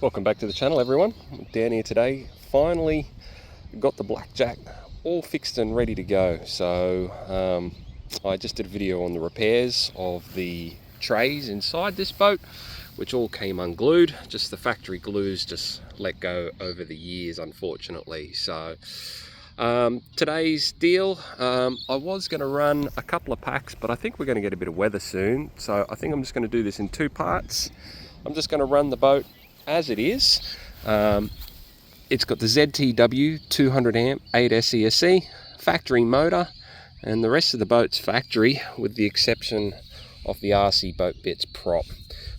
Welcome back to the channel, everyone. I'm down here today. Finally got the Blackjack all fixed and ready to go. So I just did a video on the repairs of the trays inside this boat, which all came unglued. Just the factory glues just let go over the years, unfortunately. So today's deal, I was going to run a couple of packs, but I think we're going to get a bit of weather soon. So I think I'm just going to do this in two parts. I'm just going to run the boat as it is. It's got the WT200 amp 8 XC-ESC factory motor, and the rest of the boat's factory with the exception of the RC boat bits prop.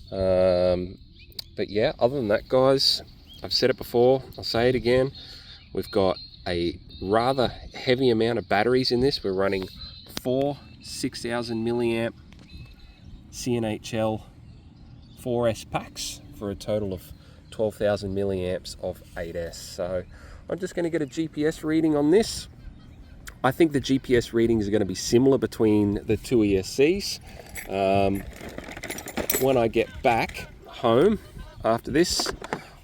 But yeah, other than that, guys, I've said it before, I'll say it again, we've got a rather heavy amount of batteries in this. We're running 4 6,000 milliamp CNHL 4S packs for a total of 12,000 milliamps of 8S. So I'm just going to get a GPS reading on this. I think the GPS readings are going to be similar between the two ESCs. When I get back home after this,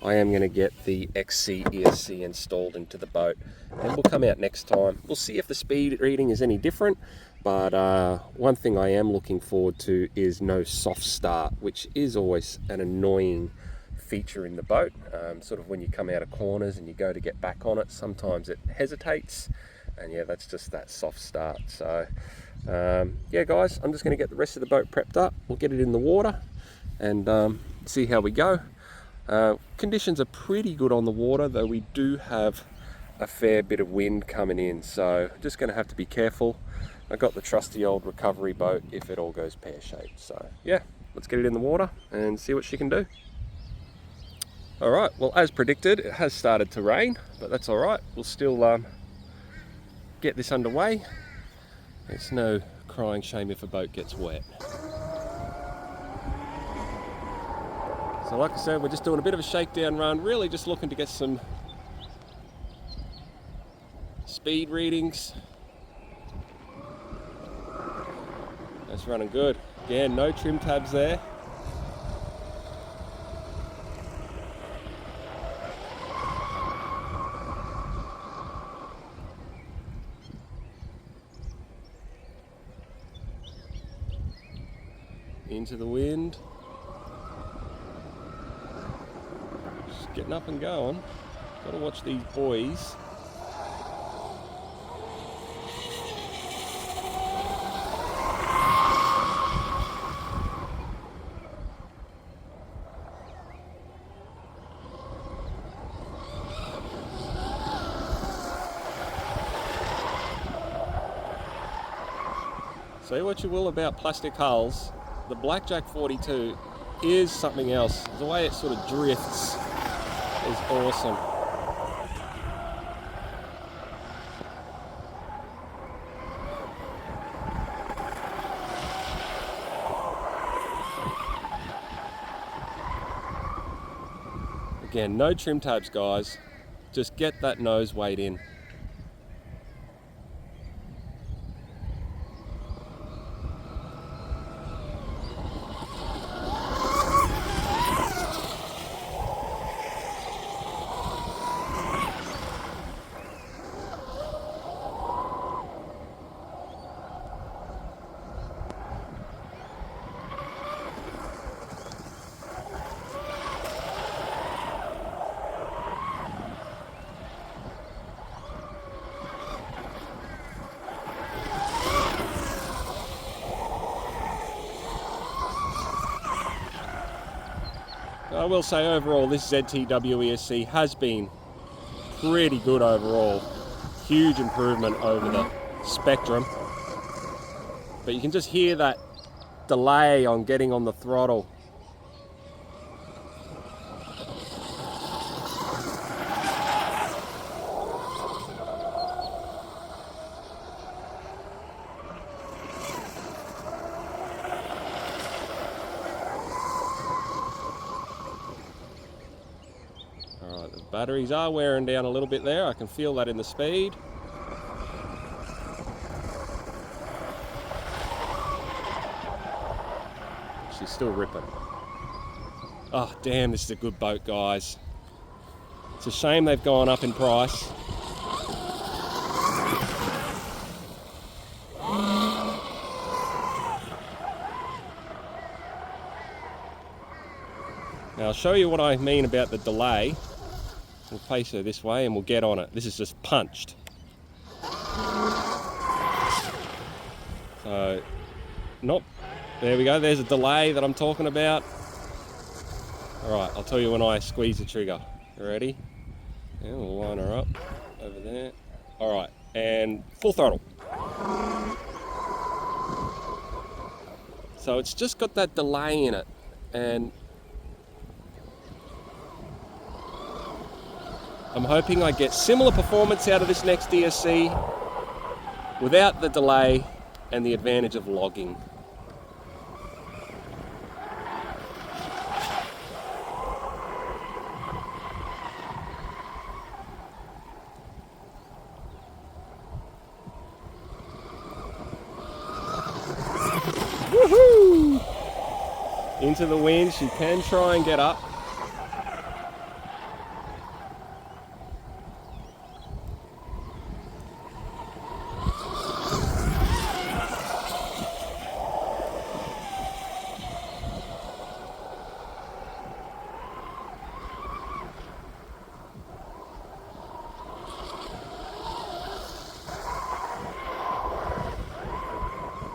I am going to get the XC-ESC installed into the boat, and we'll come out next time. We'll see if the speed reading is any different, but one thing I am looking forward to is no soft start, which is always an annoying feature in the boat. Sort of when you come out of corners and you go to get back on it, sometimes it hesitates, and yeah, that's just that soft start. So yeah, guys, I'm just going to get the rest of the boat prepped up. We'll get it in the water and see how we go. Conditions are pretty good on the water, though we do have a fair bit of wind coming in, so just going to have to be careful. I got the trusty old recovery boat if it all goes pear-shaped. So yeah, let's get it in the water and see what she can do. All right, well, as predicted, it has started to rain, but that's all right. We'll still get this underway. It's no crying shame if a boat gets wet. So like I said, we're just doing a bit of a shakedown run, really just looking to get some speed readings. That's running good. Again, no trim tabs there. Into the wind. Just getting up and going. Gotta watch these boys. Say what you will about plastic hulls, the Blackjack 42 is something else. The way it sort of drifts is awesome. Again, no trim tabs, guys. Just get that nose weight in. I will say overall this WT200 has been pretty good overall. Huge improvement over the Spectrum. But you can just hear that delay on getting on the throttle. Alright, the batteries are wearing down a little bit there. I can feel that in the speed. She's still ripping. Oh damn, this is a good boat, guys. It's a shame they've gone up in price. Now I'll show you what I mean about the delay. We'll face her this way and we'll get on it. This is just punched. So, there we go, there's a delay that I'm talking about. Alright, I'll tell you when I squeeze the trigger. You ready? Yeah, we'll line her up over there. Alright, and full throttle. So it's just got that delay in it, and I'm hoping I get similar performance out of this next ESC without the delay and the advantage of logging. Woohoo! Into the wind, she can try and get up.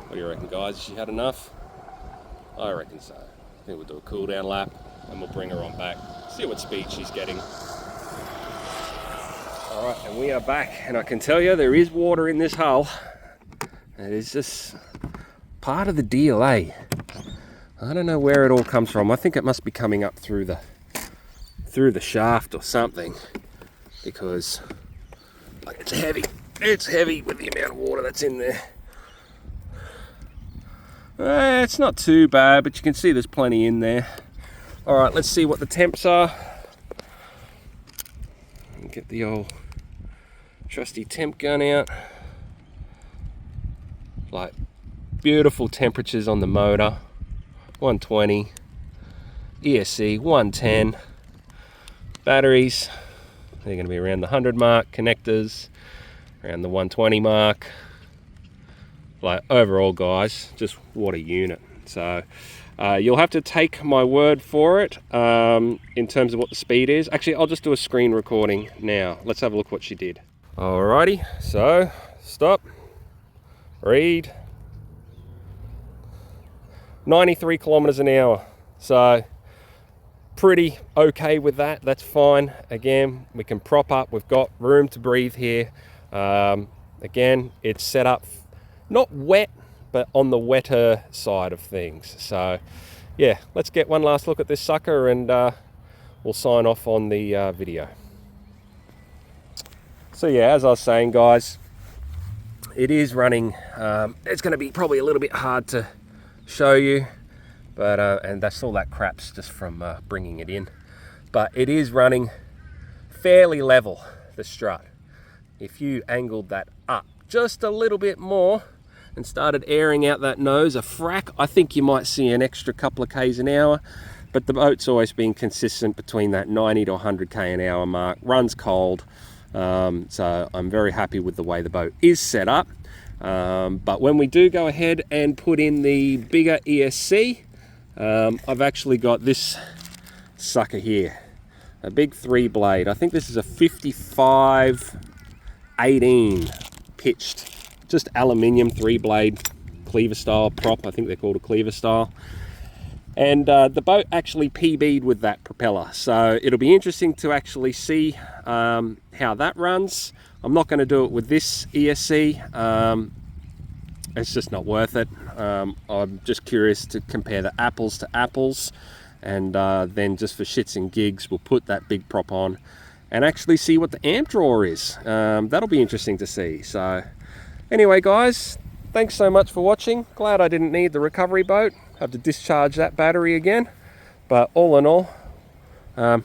What do you reckon, guys? Has she had enough? I reckon so. I think we'll do a cool down lap and we'll bring her on back. See what speed she's getting. Alright, and we are back, and I can tell you there is water in this hull. It is just part of the deal, eh? I don't know where it all comes from. I think it must be coming up through the shaft or something, because like, it's heavy. It's heavy with the amount of water that's in there. It's not too bad, but you can see there's plenty in there. Alright, let's see what the temps are. Get the old trusty temp gun out. Like, beautiful temperatures on the motor. 120. ESC 110. Batteries, they're going to be around the 100 mark. Connectors around the 120 mark. Like, overall, guys, just what a unit. So you'll have to take my word for it in terms of what the speed is. Actually, I'll just do a screen recording now. Let's have a look what she did. Alrighty, so stop, read, 93 kilometers an hour. So pretty okay with that. That's fine. Again, we can prop up. We've got room to breathe here. Again, it's set up not wet, but on the wetter side of things. So yeah, let's get one last look at this sucker and we'll sign off on the video. So yeah, as I was saying, guys, it is running. It's going to be probably a little bit hard to show you, but and that's all that crap's just from bringing it in. But it is running fairly level, the strut. If you angled that up just a little bit more and started airing out that nose a frack, I think you might see an extra couple of k's an hour, but the boat's always been consistent between that 90 to 100 k an hour mark. Runs cold, so I'm very happy with the way the boat is set up. But when we do go ahead and put in the bigger ESC, I've actually got this sucker here, a big 3-blade. I think this is a 55/18 pitched, just aluminium 3-blade cleaver style prop. I think they're called a cleaver style. And the boat actually PB'd with that propeller, so it'll be interesting to actually see how that runs. I'm not going to do it with this ESC. It's just not worth it. I'm just curious to compare the apples to apples, and then just for shits and gigs, we'll put that big prop on and actually see what the amp draw is. That'll be interesting to see. So anyway, guys, thanks so much for watching. Glad I didn't need the recovery boat. Have to discharge that battery again. But all in all,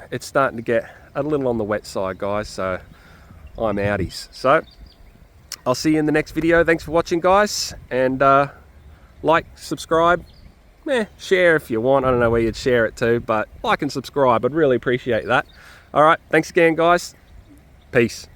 it's starting to get a little on the wet side, guys. So I'm outies. So I'll see you in the next video. Thanks for watching, guys. And like, subscribe, share if you want. I don't know where you'd share it to, but like and subscribe. I'd really appreciate that. All right, thanks again, guys. Peace.